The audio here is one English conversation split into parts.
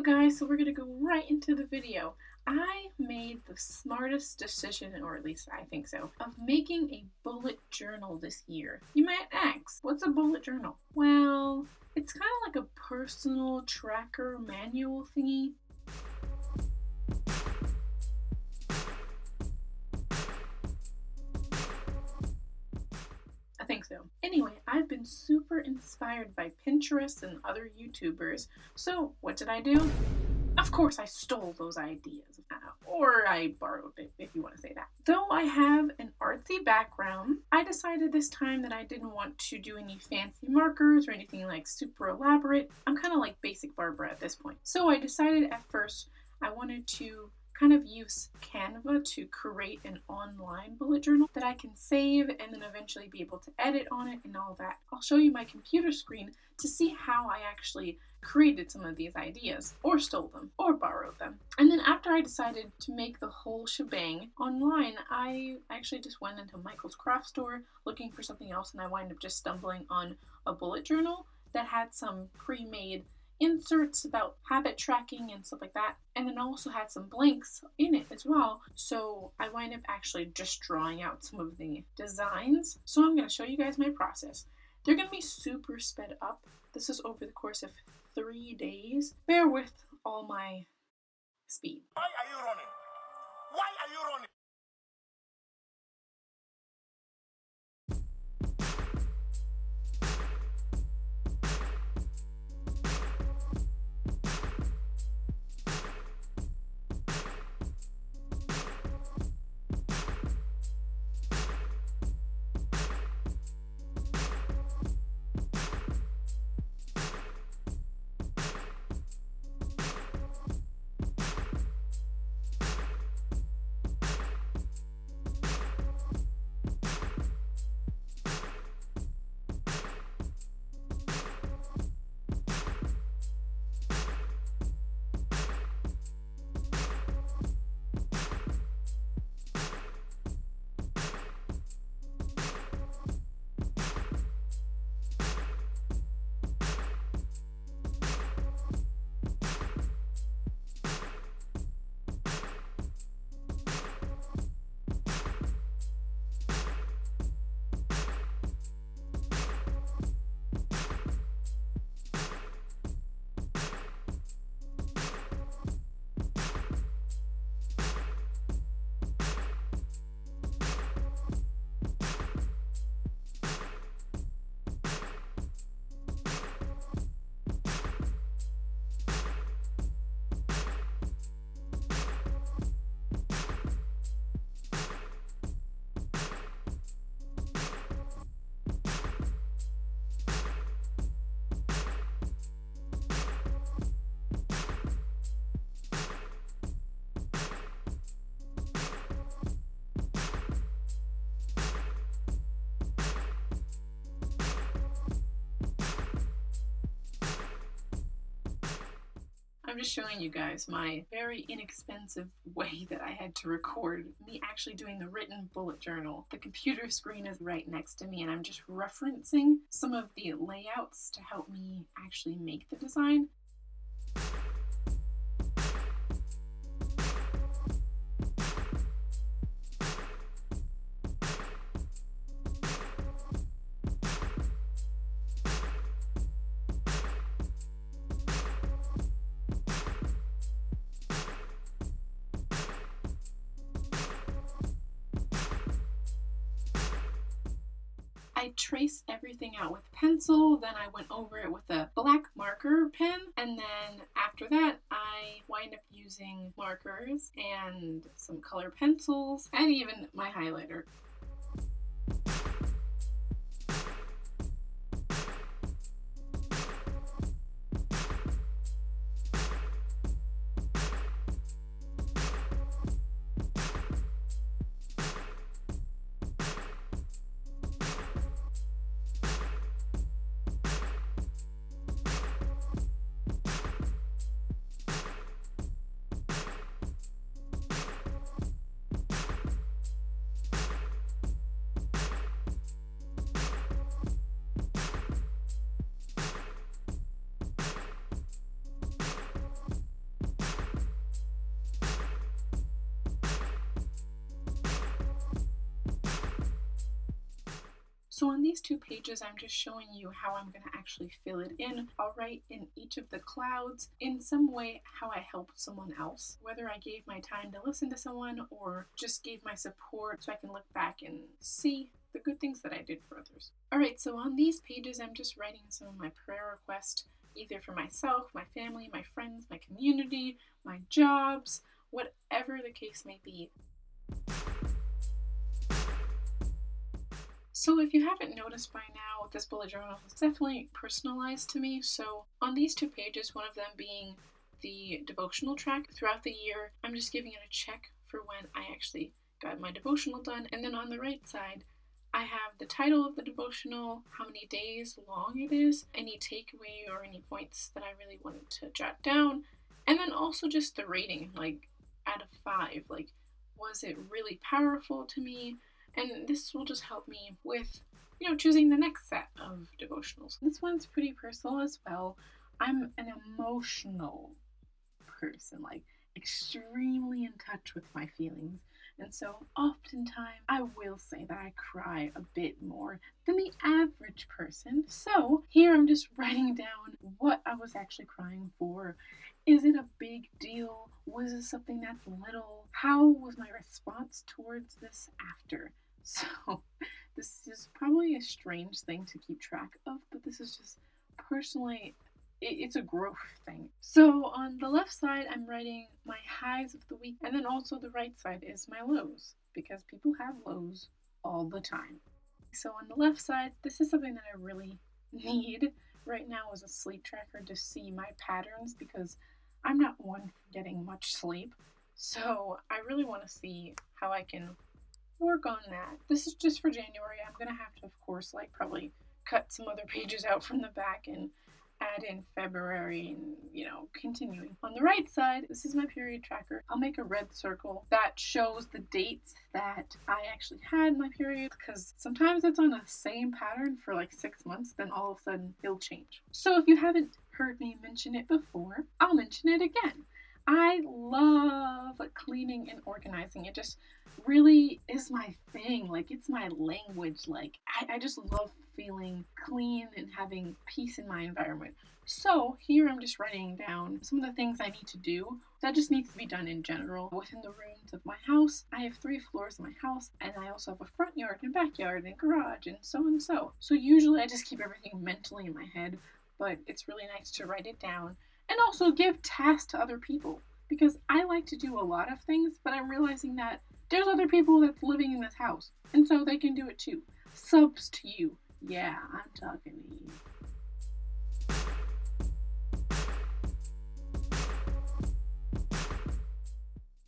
guys, so we're gonna go right into the video. I made the smartest decision, or at least I think so, of making a bullet journal this year. You might ask, what's a bullet journal? Well, it's kind of like a personal tracker manual thingy. I think so. Anyway, I've been super inspired by Pinterest and other YouTubers, so what did I do? Of course, I stole those ideas. Or I borrowed it, if you want to say that. Though I have an artsy background, I decided this time that I didn't want to do any fancy markers or anything like super elaborate. I'm kind of like basic Barbara at this point. So I decided at first I wanted to kind of use Canva to create an online bullet journal that I can save and then eventually be able to edit on it and all that. I'll show you my computer screen to see how I actually created some of these ideas, or stole them, or borrowed them. And then after I decided to make the whole shebang online, I actually just went into Michael's craft store looking for something else, and I wound up just stumbling on a bullet journal that had some pre-made inserts about habit tracking and stuff like that, and then also had some blanks in it as well. So I wind up actually just drawing out some of the designs. So I'm going to show you guys my process. They're going to be super sped up. This is over the course of 3 days. Bear with all my speed. Why are you running? Why are you running? I'm just showing you guys my very inexpensive way that I had to record me actually doing the written bullet journal. The computer screen is right next to me and I'm just referencing some of the layouts to help me actually make the design. I traced everything out with pencil, then I went over it with a black marker pen, and then after that I wind up using markers and some color pencils and even my highlighter. So on these 2 pages, I'm just showing you how I'm going to actually fill it in. I'll write in each of the clouds in some way how I helped someone else, whether I gave my time to listen to someone or just gave my support so I can look back and see the good things that I did for others. Alright, so on these pages, I'm just writing some of my prayer requests, either for myself, my family, my friends, my community, my jobs, whatever the case may be. So if you haven't noticed by now, this bullet journal is definitely personalized to me. So on these 2 pages, one of them being the devotional track, throughout the year, I'm just giving it a check for when I actually got my devotional done. And then on the right side, I have the title of the devotional, how many days long it is, any takeaway or any points that I really wanted to jot down, and then also just the rating, like out of 5, like was it really powerful to me? And this will just help me with, choosing the next set of devotionals. This one's pretty personal as well. I'm an emotional person, like extremely in touch with my feelings. And so oftentimes I will say that I cry a bit more than the average person. So here I'm just writing down what I was actually crying for. Is it a big deal? Was it something that's little? How was my response towards this after? So this is probably a strange thing to keep track of, but this is just personally, it's a growth thing. So on the left side, I'm writing my highs of the week, and then also the right side is my lows, because people have lows all the time. So on the left side, this is something that I really need right now as a sleep tracker to see my patterns, because I'm not one for getting much sleep. So I really want to see how I can work on that. This is just for January. I'm going to have to, of course, probably cut some other pages out from the back and add in February and, continuing. On the right side, this is my period tracker. I'll make a red circle that shows the dates that I actually had my period, because sometimes it's on the same pattern for 6 months, then all of a sudden it'll change. So if you haven't heard me mention it before, I'll mention it again. I love cleaning and organizing. It just really is my thing. It's my language. I just love feeling clean and having peace in my environment. So here I'm just writing down some of the things I need to do that just needs to be done in general within the rooms of my house. I have 3 floors in my house, and I also have a front yard and backyard and garage and so and so. So usually I just keep everything mentally in my head, but it's really nice to write it down and also give tasks to other people, because I like to do a lot of things, but I'm realizing that there's other people that's living in this house, and so they can do it too. Subs to you. Yeah, I'm talking to you.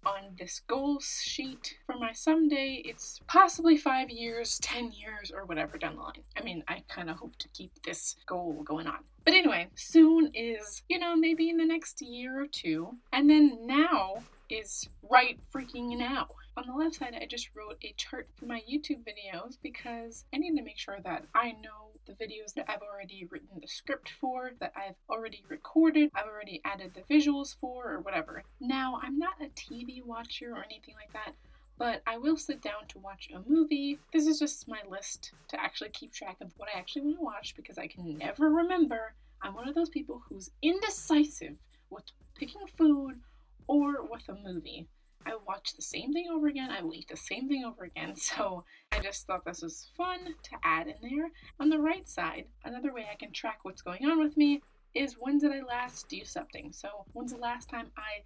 On this goals sheet for my someday, it's possibly 5 years, 10 years, or whatever down the line. I mean, I kind of hope to keep this goal going on. But anyway, soon is, maybe in the next year or 2. And then now is right freaking now. On the left side, I just wrote a chart for my YouTube videos, because I need to make sure that I know the videos that I've already written the script for, that I've already recorded, I've already added the visuals for, or whatever. Now, I'm not a TV watcher or anything like that, but I will sit down to watch a movie. This is just my list to actually keep track of what I actually want to watch, because I can never remember. I'm one of those people who's indecisive with picking food or with a movie. I will watch the same thing over again. I will eat the same thing over again. So I just thought this was fun to add in there. On the right side, another way I can track what's going on with me is when did I last do something. So when's the last time I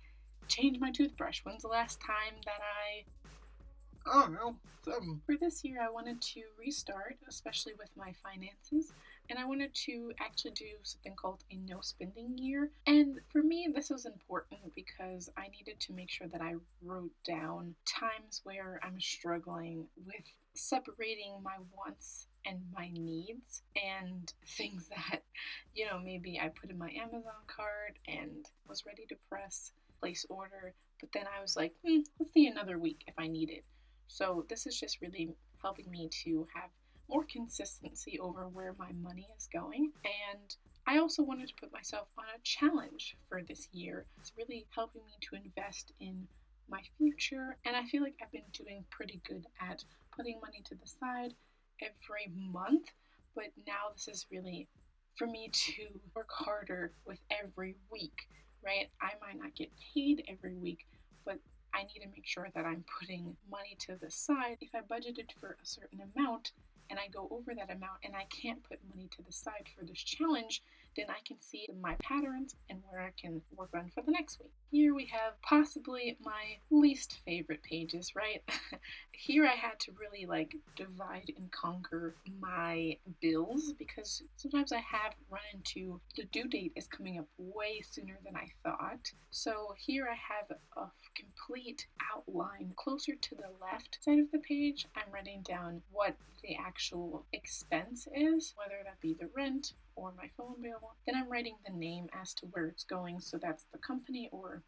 changed my toothbrush? When's the last time that I don't know, something. For this year, I wanted to restart, especially with my finances, and I wanted to actually do something called a no spending year. And for me, this was important because I needed to make sure that I wrote down times where I'm struggling with separating my wants and my needs, and things that, maybe I put in my Amazon cart and was ready to place order, but then I was like, let's see another week if I need it. So this is just really helping me to have more consistency over where my money is going. And I also wanted to put myself on a challenge for this year. It's really helping me to invest in my future. And I feel like I've been doing pretty good at putting money to the side every month, but now this is really for me to work harder with every week, right? I might not get paid every week, but I need to make sure that I'm putting money to the side. If I budgeted for a certain amount and I go over that amount and I can't put money to the side for this challenge, then I can see my patterns and where I can work on for the next week. Here we have possibly my least favorite pages, right? Here I had to really divide and conquer my bills because sometimes I have run into the due date is coming up way sooner than I thought. So here I have a complete outline closer to the left side of the page. I'm writing down what the actual expense is, whether that be the rent or my phone bill. Then I'm writing the name as to where it's going, so that's the company or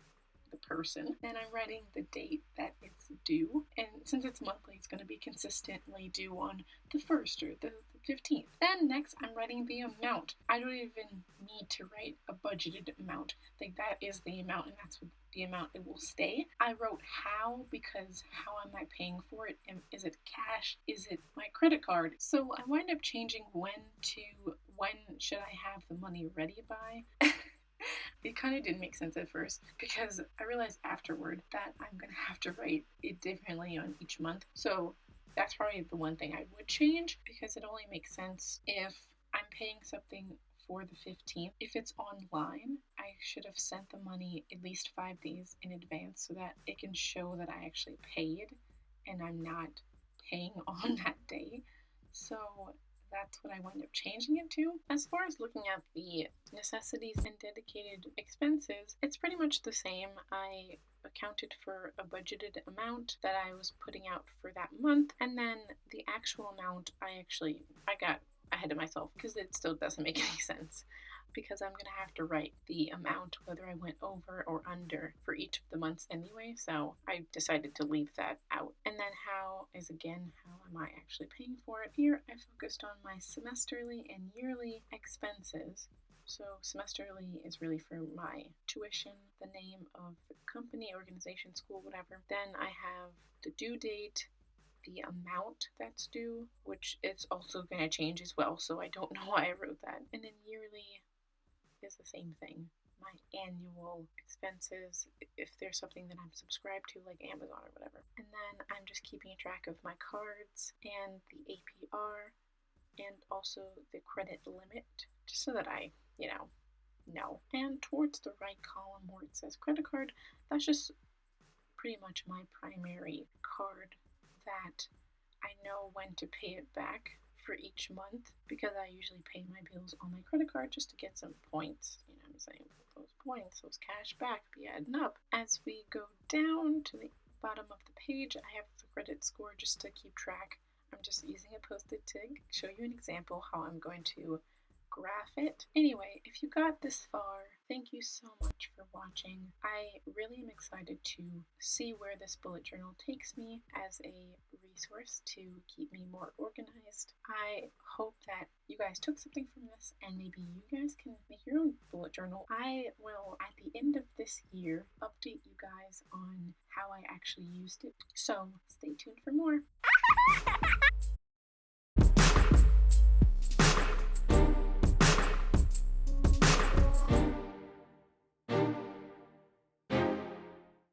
the person. Then I'm writing the date that it's due, and since it's monthly, it's going to be consistently due on the 1st or the 15th. Then next, I'm writing the amount. I don't even need to write a budgeted amount. That is the amount, and that's the amount it will stay. I wrote how because how am I paying for it? And is it cash? Is it my credit card? So I wind up changing when should I have the money ready by. It kind of didn't make sense at first because I realized afterward that I'm going to have to write it differently on each month. So that's probably the one thing I would change because it only makes sense if I'm paying something for the 15th. If it's online, I should have sent the money at least 5 days in advance so that it can show that I actually paid and I'm not paying on that day. So that's what I wind up changing it to. As far as looking at the necessities and dedicated expenses, it's pretty much the same. I accounted for a budgeted amount that I was putting out for that month, and then the actual amount I got ahead of myself because it still doesn't make any sense. Because I'm going to have to write the amount whether I went over or under for each of the months anyway, so I decided to leave that out. And then how am I actually paying for it? Here I focused on my semesterly and yearly expenses. So semesterly is really for my tuition, the name of the company, organization, school, whatever. Then I have the due date, the amount that's due, which it's also going to change as well, so I don't know why I wrote that. And then yearly is the same thing. My annual expenses, if there's something that I'm subscribed to, like Amazon or whatever. And then I'm just keeping track of my cards and the APR and also the credit limit, just so that I, know. And towards the right column where it says credit card, that's just pretty much my primary card that I know when to pay it back for each month because I usually pay my bills on my credit card just to get some points. You know what I'm saying? Those points, those cash back be adding up. As we go down to the bottom of the page, I have the credit score just to keep track. I'm just using a Post-it to show you an example how I'm going to graph it. Anyway, if you got this far, thank you so much for watching. I really am excited to see where this bullet journal takes me as a resource to keep me more organized. I hope that you guys took something from this and maybe you guys can make your own bullet journal. I will, at the end of this year, update you guys on how I actually used it. So stay tuned for more.